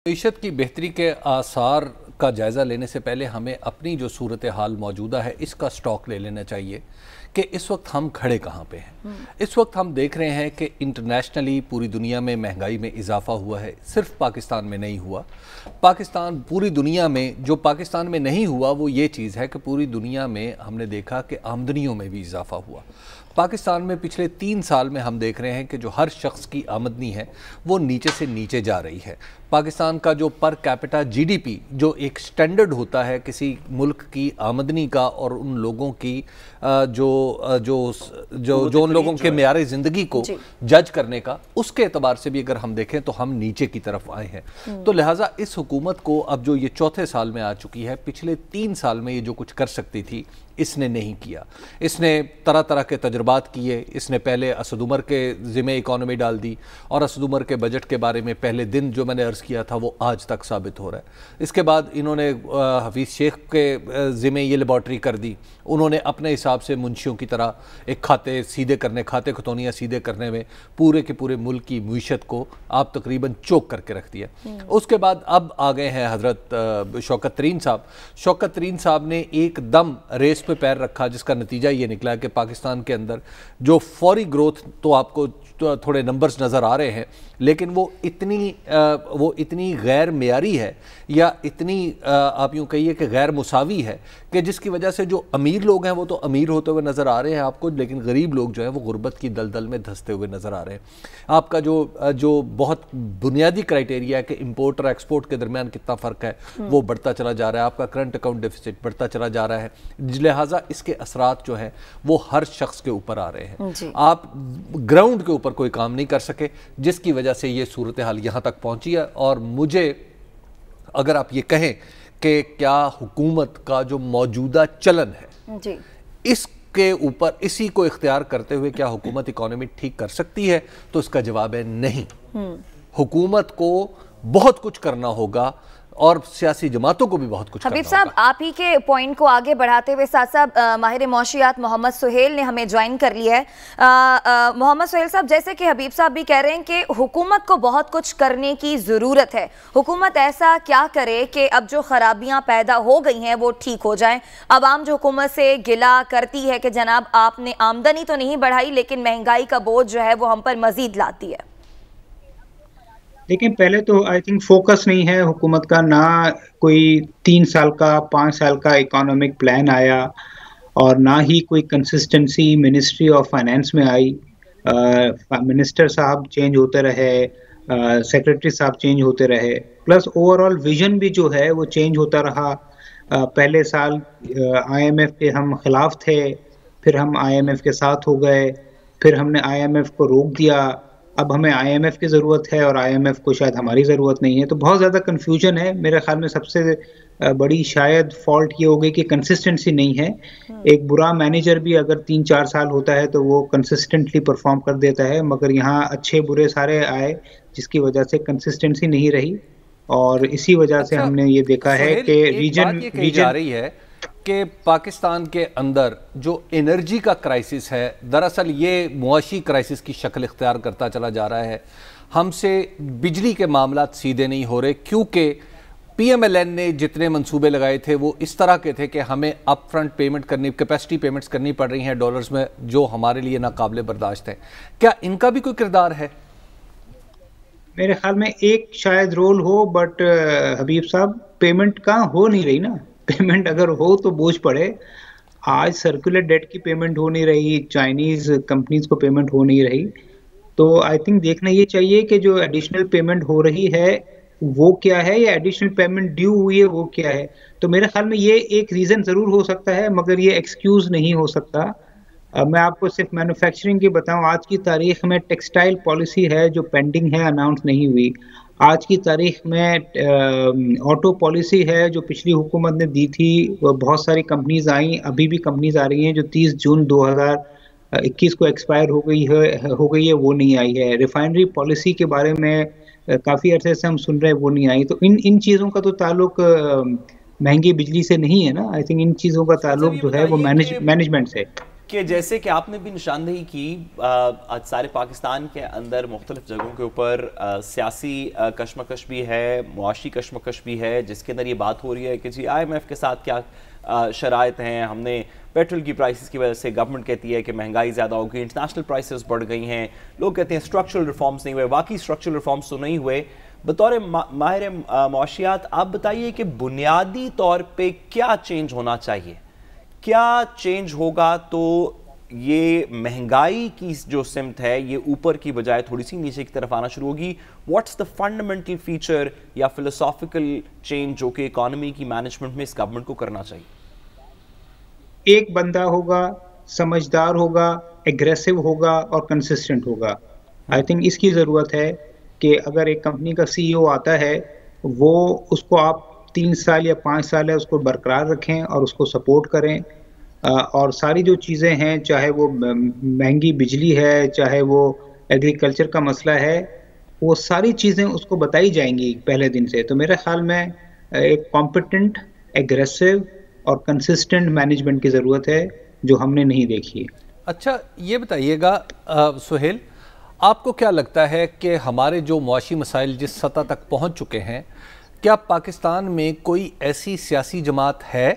मईशत की बेहतरी के आसार का जायज़ा लेने से पहले हमें अपनी जो सूरत हाल मौजूदा है इसका स्टॉक ले लेना चाहिए कि इस वक्त हम खड़े कहाँ पे हैं। इस वक्त हम देख रहे हैं कि इंटरनेशनली पूरी दुनिया में महंगाई में इजाफा हुआ है, सिर्फ पाकिस्तान में नहीं हुआ। पाकिस्तान पूरी दुनिया में, जो पाकिस्तान में नहीं हुआ वो ये चीज़ है कि पूरी दुनिया में हमने देखा कि आमदनियों में भी इजाफा हुआ। पाकिस्तान में पिछले 3 साल में हम देख रहे हैं कि जो हर शख्स की आमदनी है वो नीचे से नीचे जा रही है। पाकिस्तान का जो पर कैपिटा जीडीपी, जो एक स्टैंडर्ड होता है किसी मुल्क की आमदनी का और उन लोगों की जो उन लोगों के मेयार ज़िंदगी को जज करने का, उसके एतबार से भी अगर हम देखें तो हम नीचे की तरफ आए हैं। तो लिहाजा इस हुकूमत को अब जो ये चौथे साल में आ चुकी है, पिछले 3 साल में ये जो कुछ कर सकती थी इसने नहीं किया। इसने तरह तरह के तजुर्बात किए। इसने पहले असद उमर के ज़िम्मे इकॉनमी डाल दी और असद उमर के बजट के बारे में पहले दिन जो मैंने अर्ज़ किया था वो आज तक साबित हो रहा है। इसके बाद इन्होंने हफीज़ शेख के ज़िम्मे ये लेबॉर्ट्री कर दी। उन्होंने अपने हिसाब से मुंशियों की तरह एक खाते खतौनियाँ सीधे करने में पूरे के पूरे मुल्क की मईशत को आप तकरीबन चोक करके रख दिया। उसके बाद अब आ गए हैं हज़रत शौकत तरीन साहब। शौकत तरीन साहब ने एकदम रेस पे पैर रखा, जिसका नतीजा ये निकला कि पाकिस्तान के अंदर जो फौरी ग्रोथ, तो आपको थोड़े नंबर्स नज़र आ रहे हैं, लेकिन वो इतनी गैर मेयारी है या इतनी आप यूँ कहिए कि गैर मुसावी है कि जिसकी वजह से जो अमीर लोग हैं वो तो अमीर होते हुए नज़र आ रहे हैं आपको, लेकिन गरीब लोग जो हैं वो गुर्बत की दलदल में धंसते हुए नज़र आ रहे हैं। आपका जो बहुत बुनियादी क्राइटेरिया है कि इम्पोर्ट और एक्सपोर्ट के दरमियान कितना फ़र्क है वो बढ़ता चला जा रहा है। आपका करंट अकाउंट डिफिसिट बढ़ता चला जा रहा है। लिहाजा इसके असरात जो हैं वो हर शख्स के ऊपर आ रहे हैं। आप ग्राउंड के ऊपर कोई काम नहीं कर सके, जिसकी वजह से ये सूरत हाल यहाँ तक पहुँची है। और मुझे अगर आप ये कहें कि क्या हुकूमत का जो मौजूदा चलन है जी, इसके ऊपर इसी को इख्तियार करते हुए क्या हुकूमत इकॉनमी ठीक कर सकती है, तो इसका जवाब है नहीं। हुकूमत को बहुत कुछ करना होगा और सियासी जमातों को भी बहुत कुछ हबीब साहब, आप ही के पॉइंट को आगे बढ़ाते हुए साथ साथ माहिर मौशियात मोहम्मद सुहेल ने हमें ज्वाइन कर लिया है। मोहम्मद सुहेल साहब, जैसे कि हबीब साहब भी कह रहे हैं कि हुकूमत को बहुत कुछ करने की ज़रूरत है। हुकूमत ऐसा क्या करे कि अब जो खराबियां पैदा हो गई हैं वो ठीक हो जाएं। आवाम जो हुकूमत से गिला करती है कि जनाब आपने आमदनी तो नहीं बढ़ाई लेकिन महंगाई का बोझ जो है वो हम पर मजीद लाती है। लेकिन पहले तो आई थिंक फोकस नहीं है हुकूमत का, ना कोई 3 साल का 5 साल का इकोनॉमिक प्लान आया और ना ही कोई कंसिस्टेंसी मिनिस्ट्री ऑफ फाइनेंस में आई। मिनिस्टर साहब चेंज होते रहे, सेक्रेटरी साहब चेंज होते रहे, प्लस ओवरऑल विजन भी जो है वो चेंज होता रहा। पहले साल IMF के हम खिलाफ थे, फिर हम IMF के साथ हो गए, फिर हमने IMF को रोक दिया, अब हमें IMF की ज़रूरत है और IMF को शायद हमारी ज़रूरत नहीं है। तो बहुत ज़्यादा कन्फ्यूजन है। मेरे ख्याल में सबसे बड़ी शायद फॉल्ट ये हो गई कि कंसिस्टेंसी नहीं है। एक बुरा मैनेजर भी अगर 3-4 साल होता है तो वो कंसिस्टेंटली परफॉर्म कर देता है, मगर यहाँ अच्छे बुरे सारे आए जिसकी वजह से कंसिस्टेंसी नहीं रही और इसी वजह से हमने ये देखा है कि रीजन जा रही है कि पाकिस्तान के अंदर जो एनर्जी का क्राइसिस है, दरअसल ये मुआशी क्राइसिस की शक्ल इख्तियार करता चला जा रहा है। हमसे बिजली के मामलात सीधे नहीं हो रहे क्योंकि PMLN ने जितने मंसूबे लगाए थे वो इस तरह के थे कि हमें अप फ्रंट पेमेंट करनी, कैपेसिटी पेमेंट्स करनी पड़ रही हैं डॉलर्स में, जो हमारे लिए नाकाबिले बर्दाश्त है। क्या इनका भी कोई किरदार है? मेरे ख्याल में एक शायद रोल हो, बट हबीब साहब पेमेंट कहाँ हो नहीं रही ना। पेमेंट अगर हो तो बोझ पड़े। आज सर्कुलर डेट की पेमेंट हो नहीं रही, चाइनीज कंपनीज को पेमेंट हो नहीं रही। तो आई थिंक देखना ये चाहिए कि जो एडिशनल पेमेंट हो रही है वो क्या है, या एडिशनल पेमेंट ड्यू हुई है वो क्या है। तो मेरे ख्याल में ये एक रीज़न ज़रूर हो सकता है, मगर ये एक्सक्यूज़ नहीं हो सकता। मैं आपको सिर्फ मैन्युफैक्चरिंग की बताऊं, आज की तारीख में टेक्सटाइल पॉलिसी है जो पेंडिंग है, अनाउंस नहीं हुई। आज की तारीख में ऑटो पॉलिसी है जो पिछली हुकूमत ने दी थी, बहुत सारी कंपनीज आई, अभी भी कंपनीज आ रही हैं जो 30 जून 2021 को एक्सपायर हो गई है, वो नहीं आई है। रिफाइनरी पॉलिसी के बारे में काफ़ी अरसे से हम सुन रहे हैं, वो नहीं आई। तो इन चीज़ों का तो ताल्लुक महंगी बिजली से नहीं है ना। आई थिंक इन चीज़ों का ताल्लुक जो है वो मैनेजमेंट से। कि जैसे कि आपने भी निशानदेही की, आज सारे पाकिस्तान के अंदर मुख्तलिफ जगहों के ऊपर सियासी कशमकश भी है, मुआशी कशमकश भी है, जिसके अंदर ये बात हो रही है कि जी IMF के साथ क्या शराइत हैं। हमने पेट्रोल की प्राइसेस की वजह से गवर्नमेंट कहती है कि महंगाई ज़्यादा होगी, इंटरनेशनल प्राइसेस बढ़ गई हैं, लोग कहते हैं स्ट्रक्चरल रिफॉर्म्स नहीं हुए। वाकई स्ट्रक्चरल रिफॉर्म्स तो नहीं हुए। बतौर माहिर मुआशियात आप बताइए कि बुनियादी तौर पे क्या चेंज होना चाहिए, क्या चेंज होगा तो ये महंगाई की जो सिमत है ये ऊपर की बजाय थोड़ी सी नीचे की तरफ आना शुरू होगी। व्हाट्स द फंडामेंटल फीचर या फिलोसॉफिकल चेंज जो कि इकोनॉमी की मैनेजमेंट में इस गवर्नमेंट को करना चाहिए? एक बंदा होगा, समझदार होगा, एग्रेसिव होगा और कंसिस्टेंट होगा। आई थिंक इसकी ज़रूरत है कि अगर एक कंपनी का CEO आता है, वो उसको आप 3 साल या 5 साल है उसको बरकरार रखें और उसको सपोर्ट करें, और सारी जो चीज़ें हैं, चाहे वो महंगी बिजली है, चाहे वो एग्रीकल्चर का मसला है, वो सारी चीज़ें उसको बताई जाएंगी पहले दिन से। तो मेरे ख्याल में एक कॉम्पिटेंट, एग्रेसिव और कंसिस्टेंट मैनेजमेंट की ज़रूरत है, जो हमने नहीं देखी है। अच्छा, ये बताइएगा सुहेल, आपको क्या लगता है कि हमारे जो मुआशी मसाइल जिस सतह तक पहुंच चुके हैं, क्या पाकिस्तान में कोई ऐसी सियासी जमात है,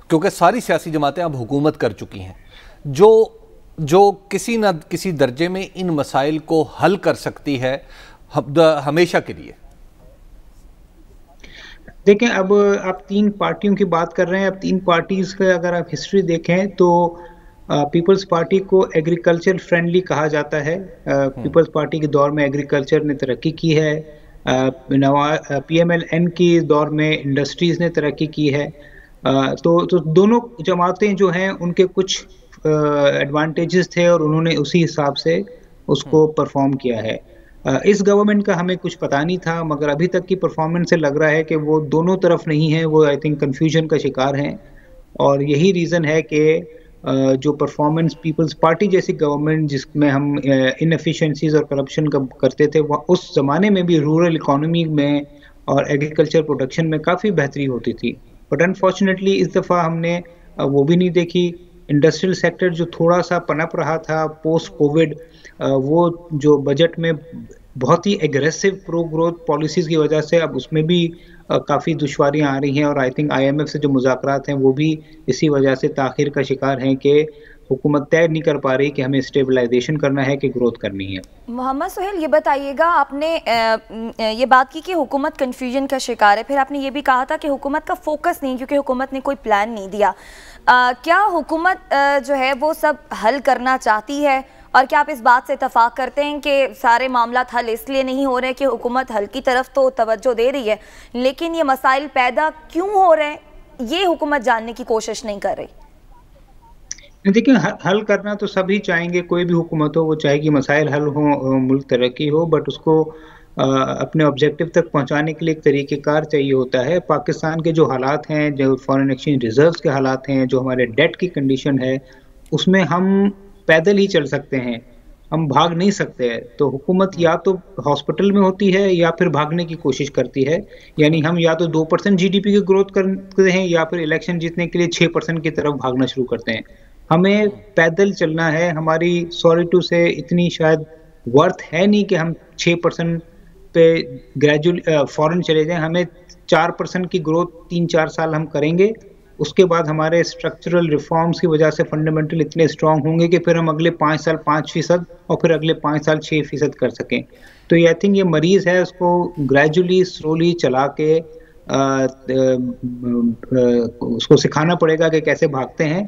क्योंकि सारी सियासी जमातें अब हुकूमत कर चुकी हैं, जो किसी न किसी दर्जे में इन मसाइल को हल कर सकती है हमेशा के लिए? देखें, अब आप 3 पार्टियों की बात कर रहे हैं। अब 3 पार्टीज का अगर आप हिस्ट्री देखें तो पीपल्स पार्टी को एग्रीकल्चर फ्रेंडली कहा जाता है। पीपल्स पार्टी के दौर में एग्रीकल्चर ने तरक्की की है। PMLN के दौर में इंडस्ट्रीज ने तरक्की की है। तो दोनों जमातें जो हैं उनके कुछ एडवांटेजेस थे और उन्होंने उसी हिसाब से उसको परफॉर्म किया है। इस गवर्नमेंट का हमें कुछ पता नहीं था, मगर अभी तक की परफॉर्मेंस से लग रहा है कि वो दोनों तरफ नहीं है, वो आई थिंक कंफ्यूजन का शिकार हैं। और यही रीज़न है कि जो परफॉर्मेंस पीपल्स पार्टी जैसी गवर्नमेंट जिसमें हम इनएफिशिएंसीज और करप्शन करते थे, वह उस ज़माने में भी रूरल इकोनॉमी में और एग्रीकल्चर प्रोडक्शन में काफ़ी बेहतरी होती थी। बट अनफॉर्चुनेटली इस दफ़ा हमने वो भी नहीं देखी। इंडस्ट्रियल सेक्टर जो थोड़ा सा पनप रहा था पोस्ट कोविड, वो जो बजट में बहुत ही एग्रेसिव प्रो ग्रोथ पॉलिसीज़ की वजह से अब उसमें भी काफ़ी दुश्वारियां आ रही हैं। और आई थिंक IMF से जो मुज़ाकरात हैं वो भी इसी वजह से ताख़ीर का शिकार हैं कि हुकूमत तय नहीं कर पा रही कि हमें स्टेबलाइजेशन करना है कि ग्रोथ करनी है। मोहम्मद सुहेल, ये बताइएगा, आपने ये बात की कि हुकूमत कन्फ्यूजन का शिकार है, फिर आपने ये भी कहा था कि हुकूमत का फोकस नहीं, क्योंकि हुकूमत ने कोई प्लान नहीं दिया। क्या हुकूमत जो है वो सब हल करना चाहती है, और क्या आप इस बात से इत्तफाक करते हैं कि सारे मामला हल इसलिए नहीं हो रहे कि हुकूमत हल की तरफ तो तवज्जो दे रही है, लेकिन ये मसाइल पैदा क्यों हो रहे हैं ये हुकूमत जानने की कोशिश नहीं कर रही? देखिए, हल करना तो सभी चाहेंगे, कोई भी हुकूमत हो वो चाहेगी मसाइल हल हो, मुल्क तरक्की हो, बट उसको अपने ऑब्जेक्टिव तक पहुंचाने के लिए एक तरीक़ेकार चाहिए होता है। पाकिस्तान के जो हालात हैं, जो फॉरेन एक्सचेंज रिजर्व्स के हालात हैं, जो हमारे डेट की कंडीशन है, उसमें हम पैदल ही चल सकते हैं, हम भाग नहीं सकते हैं। तो हुकूमत या तो हॉस्पिटल में होती है या फिर भागने की कोशिश करती है। यानी हम या तो 2% GDP की ग्रोथ करते हैं या फिर इलेक्शन जीतने के लिए 6% की तरफ भागना शुरू करते हैं। हमें पैदल चलना है। हमारी सॉरी टू से इतनी शायद वर्थ है नहीं कि हम 6% पे ग्रेजुअल फॉरेन चले जाएं। हमें 4% की ग्रोथ 3-4 साल हम करेंगे, उसके बाद हमारे स्ट्रक्चरल रिफॉर्म्स की वजह से फंडामेंटल इतने स्ट्रांग होंगे कि फिर हम अगले 5 साल 5% और फिर अगले 5 साल 6% कर सकें। तो ये आई थिंक ये मरीज़ है, उसको ग्रेजुअली स्लोली चला के उसको सिखाना पड़ेगा कि कैसे भागते हैं।